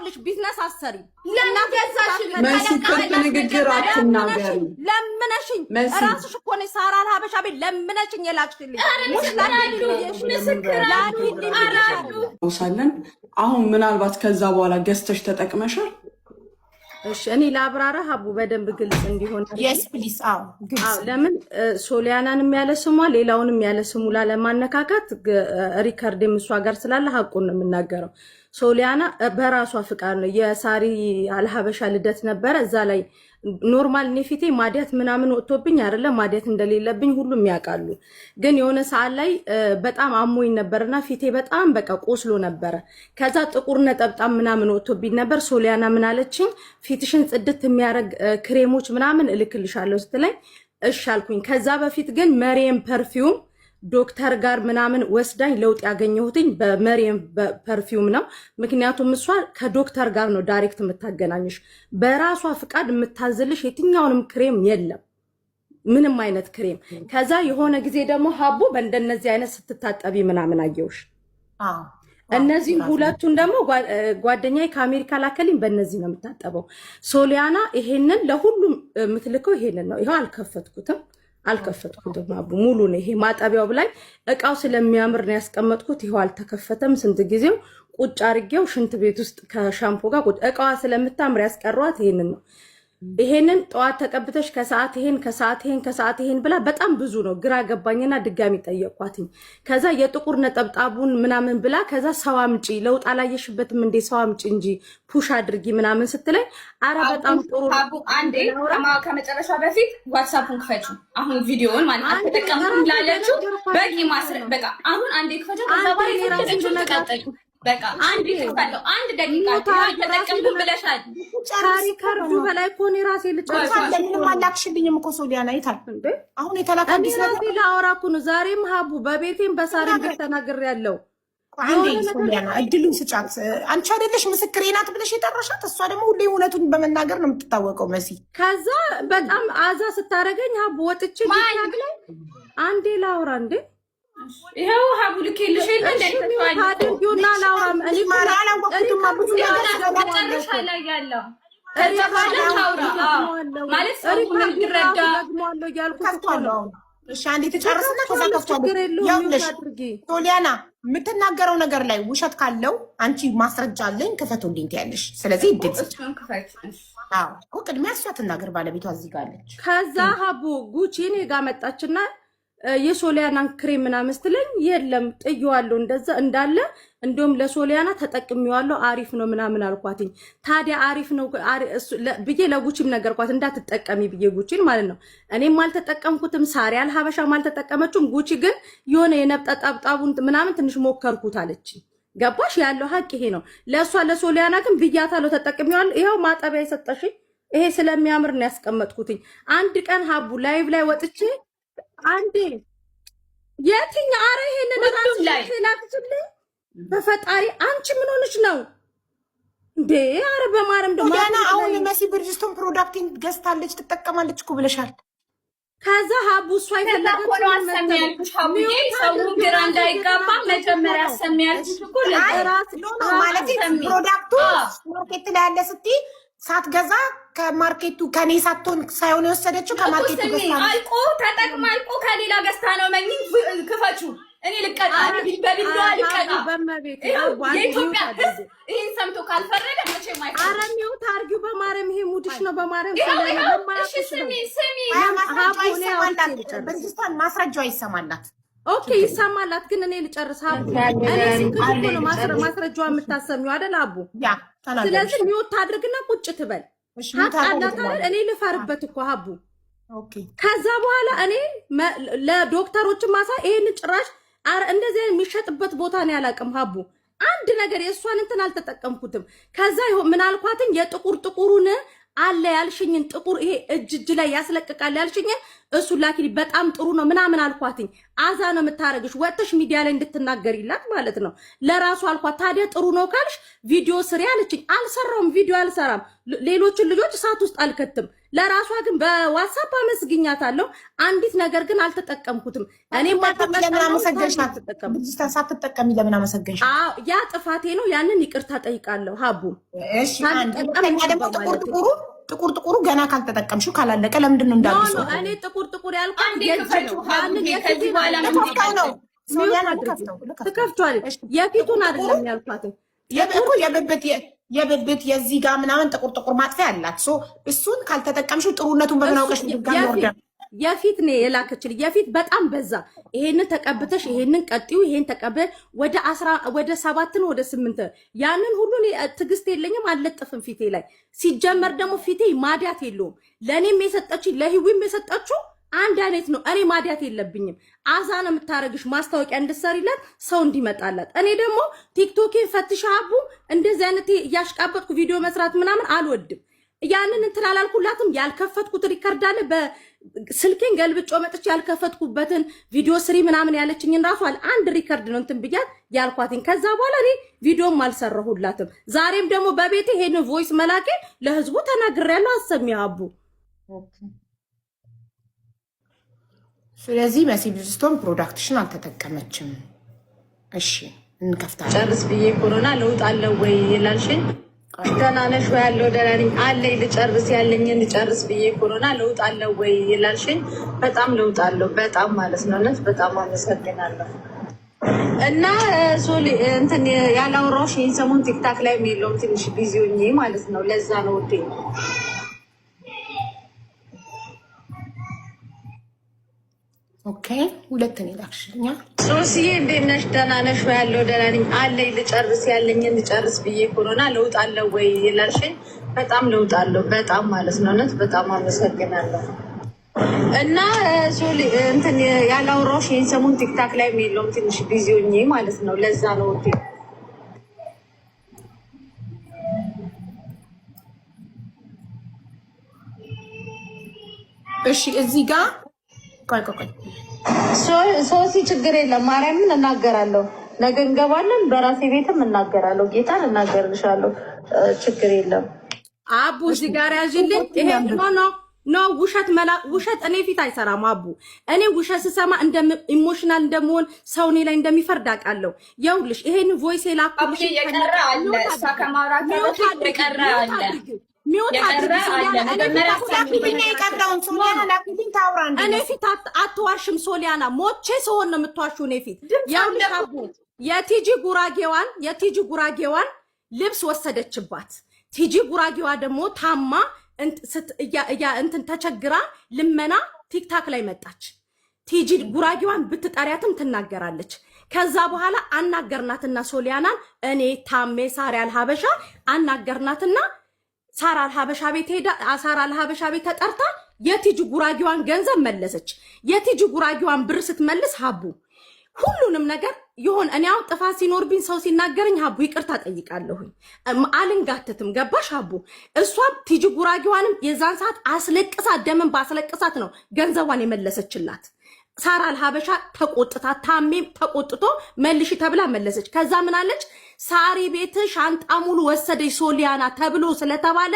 ይኸውልሽ ቢዝነስ አሰሪ ለምነሽኝ ራስሽ እኮ ነሽ ሳራ ለሀበሻ ቤት ለምነሽኝ የላክሽልኝ ሳለን አሁን ምናልባት ከዛ በኋላ ገዝተሽ ተጠቅመሻል? እሺ እኔ ላብራራ ሀቡ በደንብ ግልጽ እንዲሆን yes please ለምን ሶሊያናንም ያለ ስሟ ሌላውንም ያለ ስሙ ላለማነካካት ሪከርድም እሷ ጋር ስላለ ሀቁን ነው የምናገረው። ሶሊያና በራሷ ፍቃድ ነው የሳሪ አልሀበሻ ልደት ነበረ እዛ ላይ ኖርማል ኔፊቴ ማዲያት ምናምን ወጥቶብኝ አይደለም ማዲያት እንደሌለብኝ ሁሉም ያውቃሉ። ግን የሆነ ሰዓት ላይ በጣም አሞኝ ነበርና ፊቴ በጣም በቃ ቆስሎ ነበረ። ከዛ ጥቁር ነጠብጣብ ምናምን ወጥቶብኝ ነበር። ሶሊያና ምን አለችኝ ፊትሽን ጽድት የሚያረግ ክሬሞች ምናምን እልክልሻለሁ ስትለኝ እሺ አልኩኝ። ከዛ በፊት ግን መሪየም ፐርፊውም ዶክተር ጋር ምናምን ወስዳኝ ለውጥ ያገኘሁትኝ በመሪየም ፐርፊውም ነው። ምክንያቱም እሷ ከዶክተር ጋር ነው ዳይሬክት የምታገናኝሽ። በራሷ ፍቃድ የምታዝልሽ የትኛውንም ክሬም የለም፣ ምንም አይነት ክሬም። ከዛ የሆነ ጊዜ ደግሞ ሀቡ በእንደነዚህ አይነት ስትታጠቢ ምናምን አየውሽ። እነዚህም ሁለቱን ደግሞ ጓደኛዬ ከአሜሪካ ላከልኝ። በእነዚህ ነው የምታጠበው ሶሊያና። ይሄንን ለሁሉም የምትልከው ይሄንን ነው። ይሄው አልከፈትኩትም አቡ ሙሉ ነው። ይሄ ማጠቢያው ላይ እቃው ስለሚያምር ነው ያስቀመጥኩት። ይሄው አልተከፈተም። ስንት ጊዜው ቁጭ አርጌው ሽንት ቤት ውስጥ ከሻምፖ ጋር ቁጭ እቃዋ ስለምታምር ያስቀሯት ይሄንን ነው። ይሄንን ጠዋት ተቀብተሽ ከሰዓት ይሄን ብላ በጣም ብዙ ነው። ግራ ገባኝና ድጋሚ ጠየቅኳትኝ። ከዛ የጥቁር ነጠብጣቡን ምናምን ብላ ከዛ ሰው አምጪ ለውጥ አላየሽበትም እንዴ ሰው አምጪ እንጂ ፑሽ አድርጊ ምናምን ስትለኝ አረ በጣም ጥሩ አቡ አንዴ ከመጨረሻ በፊት ዋትስአፑን ክፈቹ። አሁን ቪዲዮውን ማለት አልተጠቀምኩም ላለችው በቂ ማስረ በቃ አሁን አንዴ ክፈቹ። ከዛ በኋላ ተቀጠሉ በቃ አንድ ይፈታለው አንድ ደቂቃ ተጠቀምኩ ብለሻል። ጨራሪ ካርዱ በላይ ኮኔ ራሴ ልጨርስ ለምን ማላክሽልኝም እኮ ሶሊያና ይታል እንዴ አሁን የተላከልኝ ራሴ ላወራኩ ነው። ዛሬም ሀቡ በቤቴም በሳሪም ቤት ተናግሬያለሁ። አንዴ ሶሊያና እድሉን ስጫት። አንቺ አይደለሽ ምስክሬ ናት ብለሽ የጠራሻት? እሷ ደግሞ ሁሌ እውነቱን በመናገር ነው የምትታወቀው መሲ። ከዛ በጣም አዛ ስታረገኝ ሀቡ ወጥቼ ይታግለኝ አንዴ ላውራ እንዴ ይሄው ሀቡ ልኬልሽ እንደተፋኝ ታዲዩና ላውራም እኔ ማራላወቅቱም አብዙ መጨረሻ ላይ ያለው ከዛ በኋላ ታውራ ማለት ሰው ይረዳ ደግሞአለው ያልኩት ነው። እሺ አንዴ ተጨርስና ከዛ ከፍቷለሁ። ያውልሽ ሶሊያና የምትናገረው ነገር ላይ ውሸት ካለው አንቺ ማስረጃ አለኝ ክፈቱልኝ ትያለሽ። ስለዚህ እሱን ክፈት። አዎ ቅድሚያ እሷ ትናገር፣ ባለቤቷ እዚህ ጋር አለች። ከዛ ሀቡ ጉቺ እኔ ጋር መጣችና የሶሊያናን ክሬም ምናምን ስትለኝ የለም ጥዬዋለሁ እንደዛ እንዳለ እንደውም ለሶሊያና ተጠቅሜዋለሁ አሪፍ ነው ምናምን አልኳትኝ። ታዲያ አሪፍ ነው ብዬ ለጉቺም ነገርኳት እንዳትጠቀሚ ብዬ ጉቺን ማለት ነው። እኔም አልተጠቀምኩትም፣ ሳሪ አልሀበሻም አልተጠቀመችም። ጉቺ ግን የሆነ የነብጠጣብጣቡን ምናምን ትንሽ ሞከርኩት አለች። ገባሽ? ያለው ሀቅ ይሄ ነው። ለእሷ ለሶሊያና ግን ብያታለሁ ተጠቅሜዋለሁ። ይኸው ማጠቢያ የሰጠሽኝ ይሄ ስለሚያምር ነው ያስቀመጥኩትኝ። አንድ ቀን ሀቡ ላይቭ ላይ ወጥቼ አንዴ የትኛው አረ ይሄንን ራስ ላይ ላክችልኝ በፈጣሪ አንቺ ምን ሆነሽ ነው እንዴ? አረ በማረም ደሞ ያና አሁን መሲ ብርጅስቶን ፕሮዳክቲንግ ገዝታለች ትጠቀማለች እኮ ብለሻል። ከዛ ሀቡ እሷ ይፈልጋል አሰሚያልኩሽ ሀቡ ሰው ግራ እንዳይጋባ መጀመሪያ አሰሚያልኩሽ እኮ ለራስ ነው ማለት ፕሮዳክቱ ማርኬት ላይ ያለ ስትይ ሳትገዛ ከማርኬቱ ከኔ ሳትሆን ሳይሆን የወሰደችው ከማርኬቱ ገዝታ አልቆ ተጠቅማ አልቆ ከሌላ ገዝታ ነው። መኝ ክፈቹ እኔ ልቀጣ በቢሎ ልቀጣ በመቤት የኢትዮጵያ ይሄን ሰምቶ ካልፈረደ መቼ ማይ አረሚው ታርጊው በማረም ይሄ ሙድሽ ነው። በማረም እሺ ስሚ በንጅስታን ማስረጃው ይሰማላት። ኦኬ ይሰማላት። ግን እኔ ልጨርስ ሀቡ እኔ ሲክኩ ነው ማስረጃው የምታሰሚው አይደል ሀቡ? ስለዚህ ሚውት አድርግና ቁጭ ትበል። ሀቃላታል እኔ ልፈርበት እኮ ሀቡ። ከዛ በኋላ እኔ ለዶክተሮች ማሳ ይሄን ጭራሽ እንደዚህ የሚሸጥበት ቦታ ነው ያላቅም ሀቡ። አንድ ነገር የእሷን እንትን አልተጠቀምኩትም። ከዛ ምን አልኳትኝ የጥቁሩን አለ ያልሽኝን ጥቁር ይሄ እጅ ላይ ያስለቅቃል ያልሽኝን እሱ ላኪሊ በጣም ጥሩ ነው ምናምን አልኳትኝ። አዛ ነው የምታረግሽ ወጥሽ ሚዲያ ላይ እንድትናገሪላት ማለት ነው። ለራሱ አልኳት ታዲያ ጥሩ ነው ካልሽ ቪዲዮ ስሪ አለችኝ። አልሰራውም፣ ቪዲዮ አልሰራም፣ ሌሎችን ልጆች እሳት ውስጥ አልከትም። ለራሷ ግን በዋትስአፕ አመስግኛታለሁ። አንዲት ነገር ግን አልተጠቀምኩትም። እኔም ለምን አመሰገንሻት? ሳትጠቀሚ ለምን አመሰገንሻት? ያ ጥፋቴ ነው። ያንን ይቅርታ ጠይቃለሁ ሀቡ። እሺ ደግሞ ጥቁር ጥቁሩ ገና ካልተጠቀምሽው ካላለቀ ለምንድን ነው እንዳልኩ? እኔ ጥቁር ያልኩት ትከፍቷለች። የፊቱን አይደለም ያልኳት። የብብት የዚህ ጋር ምናምን ጥቁር ማጥፊያ አላት። እሱን ካልተጠቀምሽው ጥሩነቱን በምናውቀሽ ድጋሚ ወርደ የፊት ነው የላከችል። የፊት በጣም በዛ። ይሄንን ተቀብተሽ ይሄንን ቀጥዩ፣ ይሄን ተቀበል ወደ 7 ነው ወደ 8 ያንን ሁሉ ትግስት የለኝም አልለጥፍም ፊቴ ላይ። ሲጀመር ደግሞ ፊቴ ማዲያት የለውም። ለኔም የሰጠችኝ ለህዊም የሰጠችው አንድ አይነት ነው። እኔ ማዲያት የለብኝም። አዛ ነው የምታረግሽ ማስታወቂያ እንድትሰሪላት ሰው እንዲመጣላት። እኔ ደግሞ ቲክቶኬን ፈትሻ አቡ እንደዚህ አይነት እያሽቃበጥኩ ቪዲዮ መስራት ምናምን አልወድም። ያንን እንትን አላልኩላትም። ያልከፈትኩት ሪከርድ አለ በስልኬን ገልብጮ መጥቼ ያልከፈትኩበትን ቪዲዮ ስሪ ምናምን ያለችኝን ራሱ አንድ ሪከርድ ነው እንትን ብያት ያልኳትኝ። ከዛ በኋላ እኔ ቪዲዮም አልሰራሁላትም። ዛሬም ደግሞ በቤቴ ይሄንን ቮይስ መላኬ ለህዝቡ ተናግሬያለሁ። አሰሚያ አቡ። ስለዚህ መሲ ብዝስቶን ፕሮዳክትሽን አልተጠቀመችም። እሺ እንከፍታለን። ጨርስ ብዬ ኮሮና ለውጥ አለው ወይ ይላልሽኝ? ደህና ነሽ ወይ? ያለው ደህና ነኝ አለኝ። ልጨርስ ያለኝን ልጨርስ ብዬ ኮሮና ለውጥ አለው ወይ ይላልሽኝ? በጣም ለውጥ አለው፣ በጣም ማለት ነው። እውነት በጣም አመሰግናለሁ። እና ሶሊ እንትን ያላወራሁሽ ይሄን ሰሞን ቲክታክ ላይ የለውም ትንሽ ቢዚ ሆኜ ማለት ነው። ለዛ ነው ውዴ። ኦኬ ሁለትን ይላክሽልኛ። ሶሲዬ እንዴት ነሽ? ደህና ነሽ ወይ? ያለው ደህና ነኝ አለኝ። ልጨርስ ያለኝን ልጨርስ ብዬ ኮሮና ለውጥ አለው ወይ ይላልሽኝ? በጣም ለውጥ አለው፣ በጣም ማለት ነው። እውነት በጣም አመሰግናለሁ። እና ሶሊ እንትን ያላወራሁሽ ይሄን ሰሞን ቲክታክ ላይ የለውም ትንሽ ቢዚ ሆኜ ማለት ነው። ለዛ ነው ውዴ። እሺ እዚህ ጋር ቆይ ሶሲ ችግር የለም። ማርያምን እናገራለሁ። ነገ እንገባለን። በራሴ ቤትም እናገራለሁ። ጌታን እናገርልሻለሁ። ችግር የለም። አቡ እዚህ ጋር ያዥልኝ። ይሄ ኖ ውሸት እኔ ፊት አይሰራም አቡ። እኔ ውሸት ስሰማ ኢሞሽናል እንደምሆን ሰው እኔ ላይ እንደሚፈርድ አውቃለሁ። ይኸውልሽ ይሄን ቮይስ የላኩልሽ የቀረ አለ እሷ ከማውራት የቀረ አለ እኔ ፊት አትዋሽም ሶሊያና። ሞቼ ሰሆን ነው የምትዋሽው እኔ ፊት። ያውልሽ አቡ የቲጂ ጉራጌዋን ልብስ ወሰደችባት። ቲጂ ጉራጌዋ ደግሞ ታማ እንትን ተቸግራ ልመና ቲክታክ ላይ መጣች። ቲጂ ጉራጌዋን ብትጠሪያትም ትናገራለች። ከዛ በኋላ አናገርናትና ሶሊያናን እኔ ታሜ ሳሪ አልሀበሻ አናገርናትና ሳራ አልሀበሻ ቤት ሄዳ ሳራ አልሀበሻ ቤት ተጠርታ የቲጂ ጉራጌዋን ገንዘብ መለሰች። የቲጂ ጉራጌዋን ብር ስትመልስ ሀቡ ሁሉንም ነገር ይሆን እኔ አሁን ጥፋት ሲኖርብኝ ሰው ሲናገረኝ ሀቡ ይቅርታ ጠይቃለሁኝ። አልንጋተትም። ገባሽ ሀቡ? እሷም ቲጂ ጉራጌዋንም የዛን ሰዓት አስለቅሳት ደምን ባስለቅሳት ነው ገንዘቧን የመለሰችላት። ሳራ አልሀበሻ ተቆጥታ ታሜም ተቆጥቶ መልሽ ተብላ መለሰች። ከዛ ምን አለች? ሳሪ ቤት ሻንጣ ሙሉ ወሰደች ሶሊያና ተብሎ ስለተባለ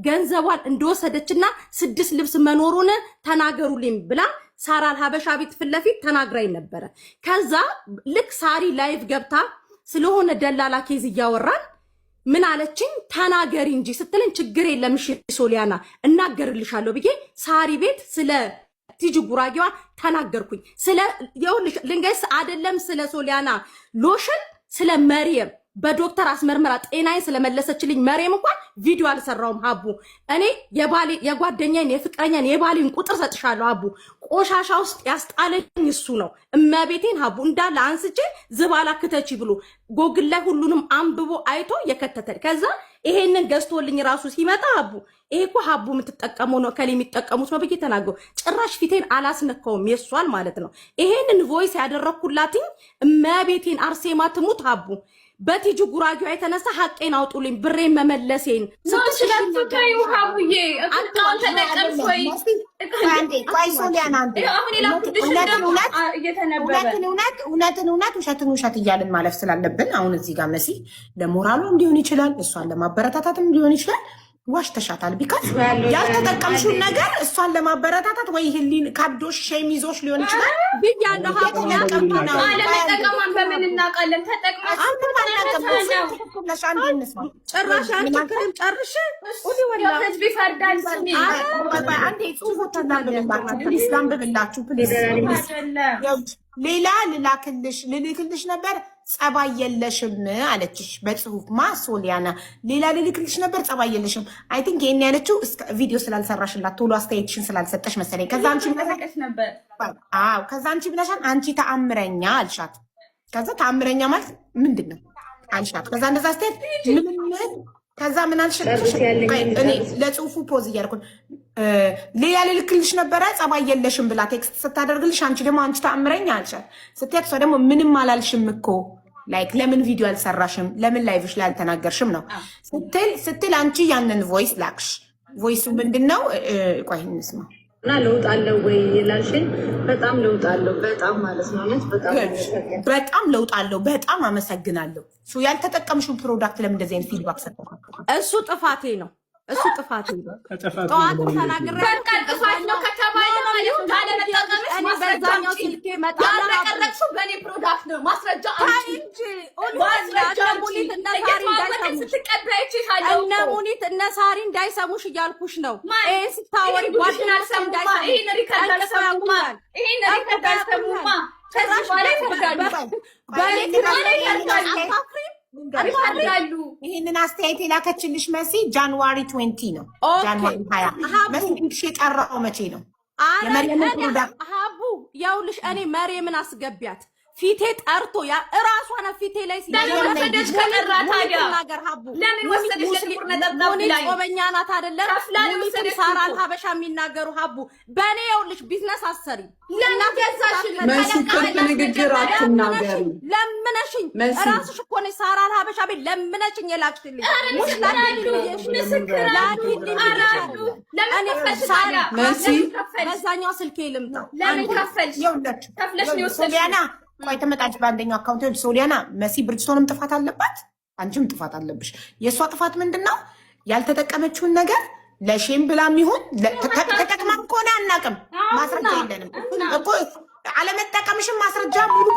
ገንዘቧን እንደወሰደችና 6 ልብስ መኖሩን ተናገሩልኝ ብላ ሳራ አልሀበሻ ቤት ፊት ለፊት ተናግራኝ ነበረ። ከዛ ልክ ሳሪ ላይቭ ገብታ ስለሆነ ደላላ ኬዝ እያወራን ምን አለችኝ? ተናገሪ እንጂ ስትለኝ ችግር የለም እሺ ሶሊያና እናገርልሻለሁ ብዬ ሳሪ ቤት ስለ ቲጂ ጉራጌዋ ተናገርኩኝ። ይኸውልሽ ልንገስ አይደለም ስለ ሶሊያና ሎሽን ስለ መርየም በዶክተር አስመርመራ ጤናዬን ስለመለሰችልኝ መርየም እንኳን ቪዲዮ አልሰራውም ሀቡ። እኔ የጓደኛዬን የፍቅረኛን የባሌን ቁጥር ሰጥሻለሁ ሀቡ። ቆሻሻ ውስጥ ያስጣለኝ እሱ ነው። እመቤቴን ሀቡ እንዳለ አንስቼ ዝባላ ክተቺ ብሎ ጎግል ላይ ሁሉንም አንብቦ አይቶ የከተተል። ከዛ ይሄንን ገዝቶልኝ ራሱ ሲመጣ ሀቡ ይሄ እኮ ሀቡ የምትጠቀመው ነው ከሌ የሚጠቀሙት ነው ብዬ ተናገው። ጭራሽ ፊቴን አላስነካውም የሷል ማለት ነው። ይሄንን ቮይስ ያደረኩላትኝ እመቤቴን አርሴማ ትሙት ሀቡ በቲጂ ጉራጌዋ የተነሳ ሀቄን አውጡልኝ ብሬን መመለሴን ስለፍታዩ ሀቡዬ አቃውን ተጠቀምሽ ወይ ቆይ ሶሊያና አሁን የላኩልሽ እውነትን ውሸትን ውሸት እያልን ማለፍ ስላለብን አሁን እዚህ ጋር መሲ ለሞራሏም ሊሆን ይችላል፣ እሷን ለማበረታታትም ሊሆን ይችላል። ዋሽተሻታል። ቢካዝ ያልተጠቀምሽውን ነገር እሷን ለማበረታታት ወይ ህሊን ካብዶሽ ሼም ይዞሽ ሊሆን ይችላል ብያለሁ። አለመጠቀሟን በምን እናውቃለን? ጭራሽ አንቺ ጨርሽ ህዝብ ይፈርዳል። አንዴ ጽሁፎችን ላንብብላችሁ ፕሊዝ። ሌላ ልልክልሽ ነበር ጸባይ የለሽም አለችሽ በጽሁፍ ሶሊያና ሌላ ልልክልሽ ነበር ጸባይ የለሽም። አይ ቲንክ ይሄን ያለችው ቪዲዮ ስላልሰራሽላት ቶሎ አስተያየትሽን ስላልሰጠሽ መሰለኝ። ከዛ አንቺ ብለሻል አንቺ ተአምረኛ አልሻት። ከዛ ተአምረኛ ማለት ምንድን ነው አልሻት። ከዛ እንደዛ አስተያየት ከዛ ምን አልሽ? እኔ ለጽሁፉ ፖዝ እያልኩ ሌላ ልልክልሽ ነበረ ጸባይ የለሽም ብላ ቴክስት ስታደርግልሽ አንቺ ደግሞ አንቺ ተአምረኛ አልሻት ስትያት እሷ ደግሞ ምንም አላልሽም እኮ ላይክ ለምን ቪዲዮ አልሰራሽም ለምን ላይቭሽ ላይ አልተናገርሽም ነው ስትል አንቺ ያንን ቮይስ ላክሽ። ቮይሱ ምንድን ነው? ቆይ እንስማ። እና ለውጥ አለው ወይ ይላልሽኝ? በጣም ለውጥ አለው። በጣም ማለት ነው በጣም ለውጥ አለው። በጣም አመሰግናለሁ። ያልተጠቀምሽው ፕሮዳክት ለምን እንደዚህ አይነት ፊድባክ ሰጠ? እሱ ጥፋቴ ነው። ጥፋት ነው። ጠዋት ተናግሬ በቃ ጥፋት ነው ከተባለ ማለት ነው። ታለመጠቀምሽ በዛኛው ስልኬ መጣላ ያቀረብሽው በኔ ፕሮዳክት ነው። ማስረጃ አንቺ ሙኒት እነ ሳሪ እንዳይሰሙሽ እያልኩሽ ነው። ይሄን ስታወሪ ጓደኛሽ እንዳይሰሙ ይሄን ሪከርድ አልሰሙማ። ከዚህ በኋላ ይፈርዳሉ። ይህንን አስተያየት የላከችልሽ መሲ ጃንዋሪ 20 ነው። ጃንዋሪ 20 መሲ የጠራው መቼ ነው? ሀቡ የውልሽ እኔ መሬምን አስገቢያት ፊቴ ጠርቶ እራሷ ነው ፊቴ ላይ ሲወሰደች ከጠራ ታዲያ ለምን ወሰደች? ለጥቁር ነጠብጣብ ላይ ጾመኛ ናት አይደለም? ሙኒትን ሳራል ሀበሻ የሚናገሩ ሀቡ በእኔ የውልሽ ቢዝነስ አሰሪ ንግግር አትናገሪ። ለምነሽኝ እራስሽ እኮ ነሽ ሳራል ሀበሻ ቤት ለምነሽኝ የላክሽልኝ በዛኛው ስልኬ ልምጣ። ለምን ከፈልሽ? ከፍለሽ ነው ሶሊያና ቆይ ተመጣጭ በአንደኛው አካውንት ሶሊያና መሲ ብርጅስቶንም ጥፋት አለባት፣ አንቺም ጥፋት አለብሽ። የእሷ ጥፋት ምንድን ነው? ያልተጠቀመችውን ነገር ለሼም ብላም ይሁን ተጠቅማም ከሆነ አናውቅም፣ ማስረጃ የለንም እኮ አለመጠቀምሽም ማስረጃ ሙሉ